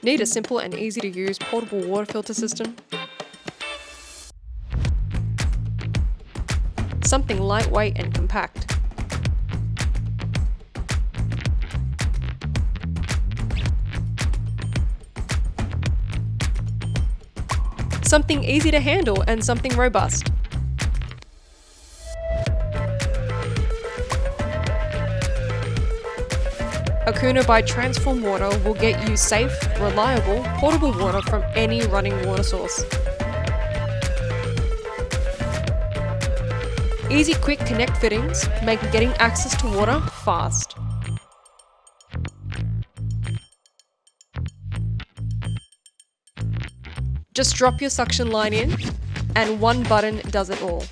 Need a simple and easy to use portable water filter system? Something lightweight and compact. Something easy to handle and something robust. Akuna by Transform Water will get you safe, reliable, portable water from any running water source. Easy, quick connect fittings make getting access to water fast. Just drop your suction line in, and one button does it all.